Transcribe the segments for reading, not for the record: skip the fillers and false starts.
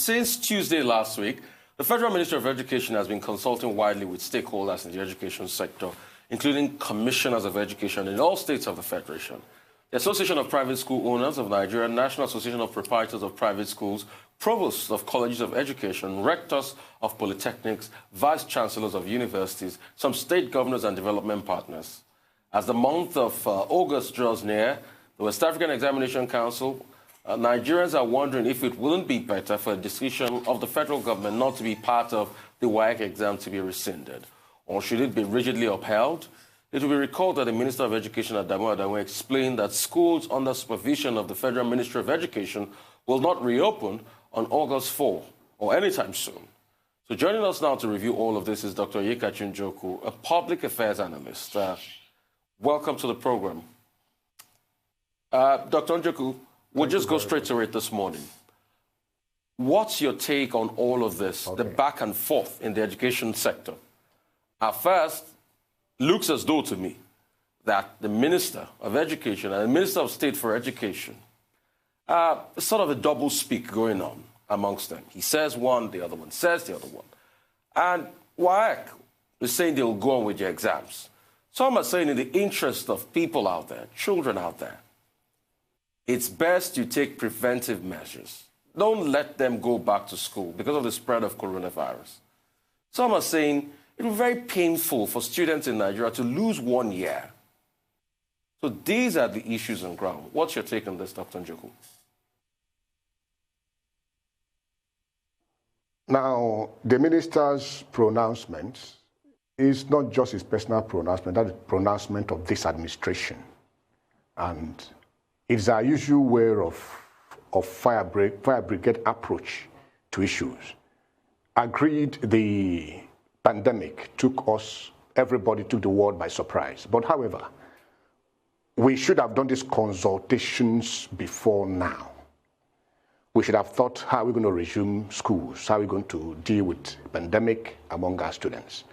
Since Tuesday last week, the Federal Ministry of Education has been consulting widely with stakeholders in the education sector, including commissioners of education in all states of the Federation. The Association of Private School Owners of Nigeria, National Association of Proprietors of Private Schools, provosts of colleges of education, rectors of polytechnics, vice-chancellors of universities, some state governors and development partners. As the month of August draws near, the West African Examination Council, Nigerians are wondering if it wouldn't be better for a decision of the federal government not to be part of the WAEC exam to be rescinded, or should it be rigidly upheld? It will be recalled that the Minister of Education, Adamu Adamu, explained that schools under supervision of the Federal Ministry of Education will not reopen on August 4 or anytime soon. So joining us now to review all of this is Dr. Onyekachi Njoku, a public affairs analyst. Welcome to the program. Dr. Njoku, we'll just go straight to it this morning. What's your take on all of this, the back and forth in the education sector? At first, looks as though to me that the Minister of Education and the Minister of State for Education, sort of a double speak going on amongst them. He says one, the other one says the other one. And WAEC is saying they'll go on with your exams. Some are saying in the interest of people out there, children out there, it's best you take preventive measures. Don't let them go back to school because of the spread of coronavirus. Some are saying it will be very painful for students in Nigeria to lose 1 year. So these are the issues on ground. What's your take on this, Dr. Njoku? Now, the minister's pronouncement is not just his personal pronouncement, that's the pronouncement of this administration. And it's our usual way of fire brigade approach to issues. Agreed, the pandemic took us, everybody took the world by surprise. But however, we should have done these consultations before now. We should have thought, how are we going to resume schools? How are we going to deal with pandemic among our students?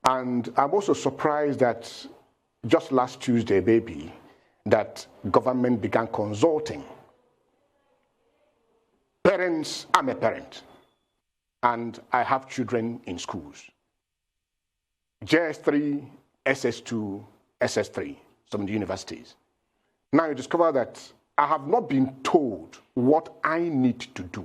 And I'm also surprised that just last Tuesday, maybe, that government began consulting. Parents, I'm a parent, and I have children in schools. JS3, SS2, SS3, some of the universities. Now you discover that I have not been told what I need to do.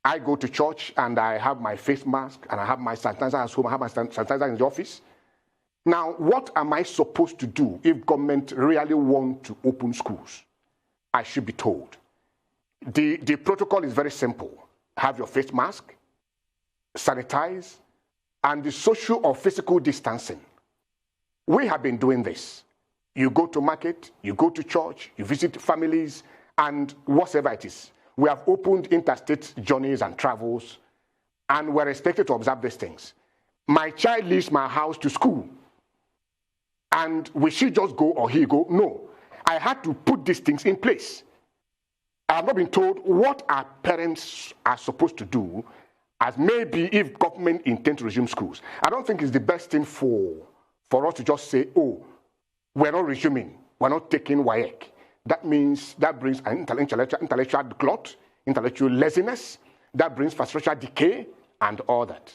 I go to church and I have my face mask and I have my sanitizer at home, I have my sanitizer in the office. Now, what am I supposed to do if government really want to open schools? I should be told. The protocol is very simple. Have your face mask, sanitize, and the social or physical distancing. We have been doing this. You go to market, you go to church, you visit families, and whatever it is. We have opened interstate journeys and travels, and we're expected to observe these things. My child leaves my house to school, and will she just go or he go? No. I had to put these things in place. I have not been told what our parents are supposed to do, as maybe if government intends to resume schools. I don't think it's the best thing for us to just say, oh, we're not resuming, we're not taking WAEC. That means that brings an intellectual glut, intellectual laziness, that brings structural decay and all that.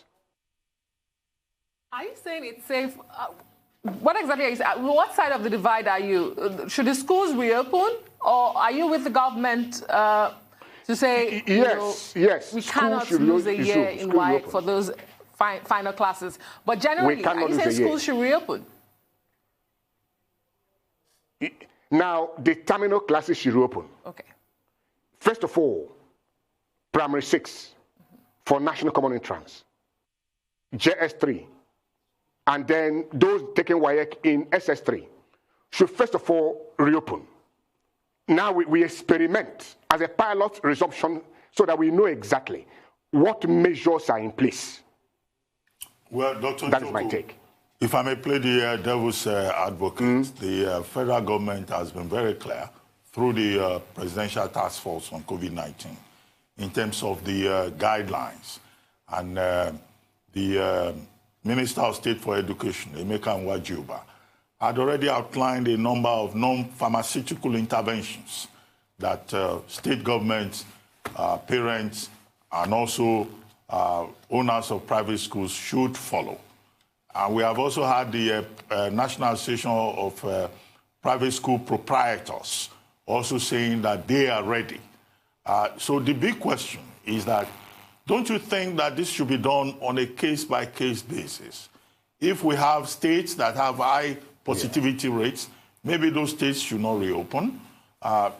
Are you saying it's safe? What exactly are you saying? What side of the divide are you? Should the schools reopen, or are you with the government to say, yes, we cannot lose a year in WAEC for those final classes? But generally, are you saying schools should reopen? Now, the terminal classes should reopen. Okay. First of all, primary 6 for national common entrance, JS3, and then those taking WAEC in SS3 should first of all reopen. Now we experiment as a pilot resumption so that we know exactly what measures are in place. Well, Dr. That Njoku, is my take. If I may play the devil's advocate, the federal government has been very clear through the Presidential Task Force on COVID-19 in terms of the guidelines. And the Minister of State for Education, Emeka Nwajuba, had already outlined a number of non-pharmaceutical interventions that state governments parents and also owners of private schools should follow. And we have also had the National Association of Private School Proprietors also saying that they are ready. So the big question is that, don't you think that this should be done on a case-by-case basis? If we have states that have high positivity rates, maybe those states should not reopen.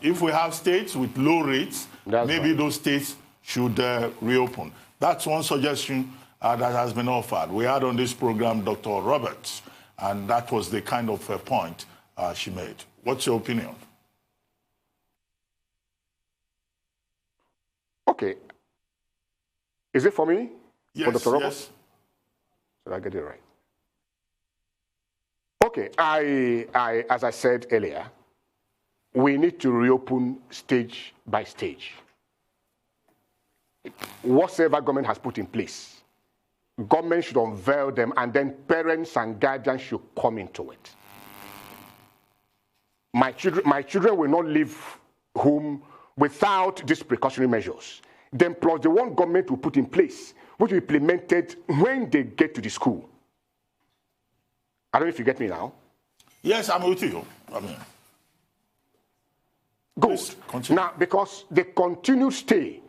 If we have states with low rates, maybe those states should reopen. That's one suggestion that has been offered. We had on this program Dr. Roberts, and that was the kind of point she made. What's your opinion? Okay. Is it for me? Yes, for Dr. Roberts? yes. Did I get it right? Okay, as I said earlier, we need to reopen stage by stage. Whatever government has put in place, government should unveil them, and then parents and guardians should come into it. My children will not leave home without these precautionary measures. Then plus the one government will put in place, which will be implemented when they get to the school. I don't know if you get me now. Yes, I'm with you. Good. Now, because the continued stay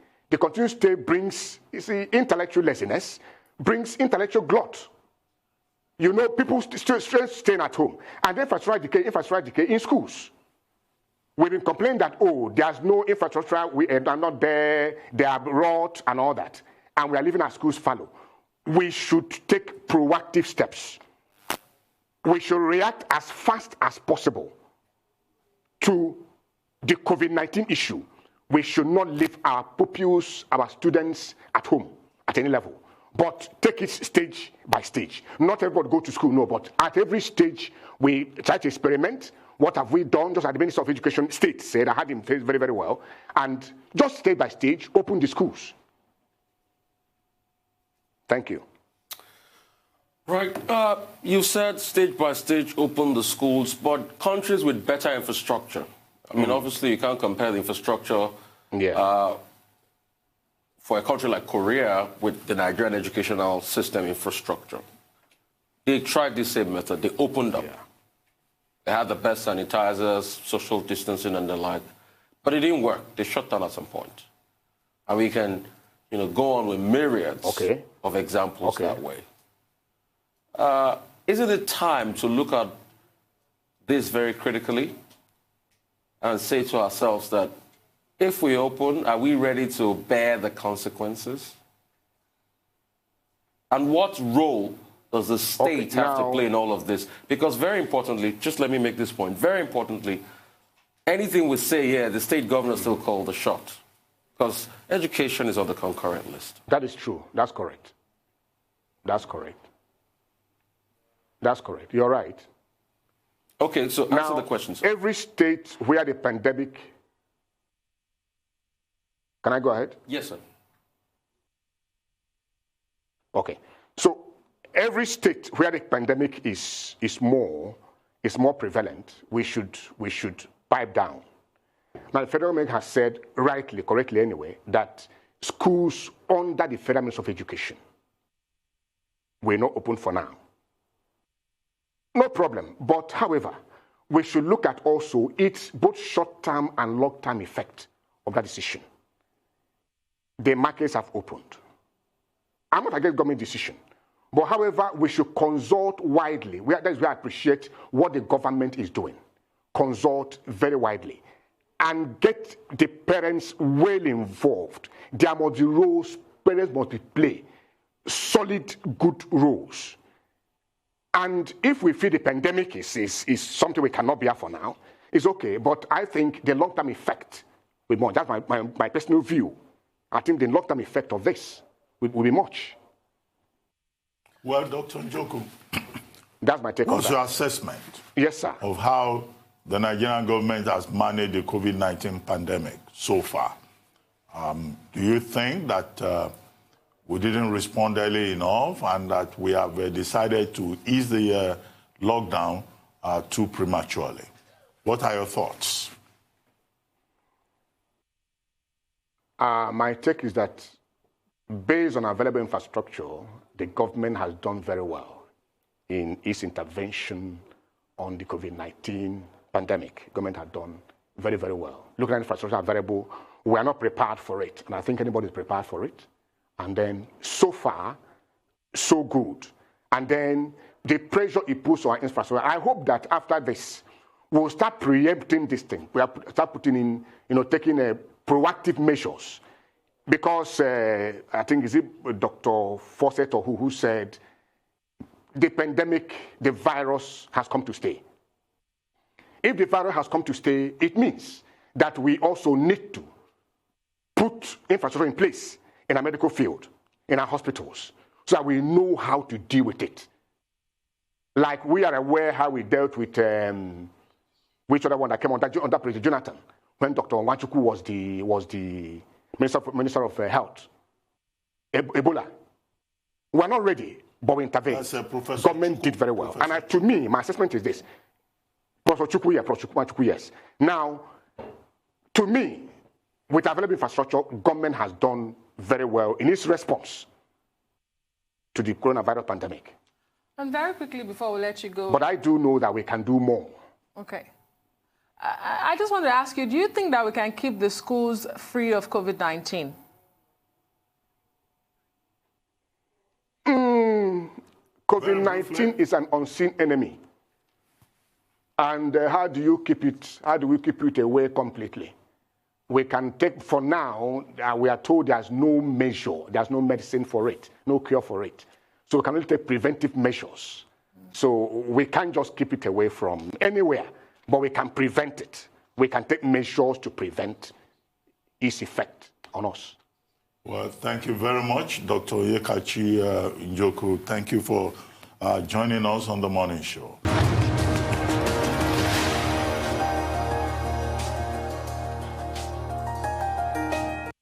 brings, you see, intellectual laziness, brings intellectual glut. You know, people still staying at home. And infrastructure decay in schools. We've been complaining that, oh, there's no infrastructure, we are not there, they are rot and all that. And we are leaving our schools fallow. We should take proactive steps. We should react as fast as possible to the COVID-19 issue. We should not leave our pupils, our students at home at any level, but take it stage by stage. Not everybody go to school, no, but at every stage we try to experiment. What have we done? Just as the Minister of Education State said, I had him say very, very well, and just stage by stage, open the schools. Thank you. Right. You said stage by stage open the schools, but countries with better infrastructure. I mean, obviously, you can't compare the infrastructure for a country like Korea with the Nigerian educational system infrastructure. They tried the same method. They opened up. They had the best sanitizers, social distancing, and the like. But it didn't work. They shut down at some point. And we can, go on with myriads of examples that way. Isn't it time to look at this very critically and say to ourselves that if we open, are we ready to bear the consequences? And what role does the state have to play in all of this? Because very importantly, just let me make this point, very importantly, anything we say here, the state governor still call the shot. Because education is on the concurrent list. That is true. That's correct. That's correct. That's correct. You're right. Okay, so answer the question, sir. Every state where the pandemic... Can I go ahead? Yes, sir. Okay. So every state where the pandemic is more prevalent, we should pipe down. Now, the federal government has said, rightly, correctly anyway, that schools under the Federal Ministry of Education will not open for now. No problem. But, however, we should look at also its both short-term and long-term effect of that decision. The markets have opened. I'm not against government decision. But, however, we should consult widely. That's where I appreciate what the government is doing. Consult very widely. And get the parents well involved. There must be roles, parents must play solid, good roles. And if we feel the pandemic is something we cannot bear for now, it's okay. But I think the long-term effect will be more. That's my personal view. I think the long-term effect of this will be much. Well, Dr. Njoku, that's my take on that. What's your assessment? Yes, sir. Of how the Nigerian government has managed the COVID-19 pandemic so far? Do you think that we didn't respond early enough and that we have decided to ease the lockdown too prematurely? What are your thoughts? My take is that based on available infrastructure, the government has done very well in its intervention on the COVID-19 pandemic. Government has done very, very well. Looking at infrastructure available, we are not prepared for it. And I think anybody is prepared for it. And then so far, so good. And then the pressure it puts on infrastructure. I hope that after this, we'll start preempting this thing. We'll start putting in, taking proactive measures. Because I think, is it Dr. Fawcett or who said, the pandemic, the virus has come to stay. If the virus has come to stay, it means that we also need to put infrastructure in place in our medical field, in our hospitals, so that we know how to deal with it. Like we are aware how we dealt with, which other one that came under President Jonathan, when Dr. Onyekachi was the Minister of Health, Ebola. We are not ready, but we intervened. Government did very well. And to me, my assessment is this. Professor Chukwu, yes. Now, to me, with available infrastructure, government has done very well in its response to the coronavirus pandemic. And very quickly before we let you go. But I do know that we can do more. Okay. I just want to ask you, do you think that we can keep the schools free of COVID-19? COVID-19 is an unseen enemy. And how do we keep it away completely? We can take, for now, we are told there's no measure, there's no medicine for it, no cure for it. So we can only take preventive measures. So we can't just keep it away from anywhere, but we can prevent it. We can take measures to prevent its effect on us. Well, thank you very much, Dr. Onyekachi Njoku. Thank you for joining us on the morning show.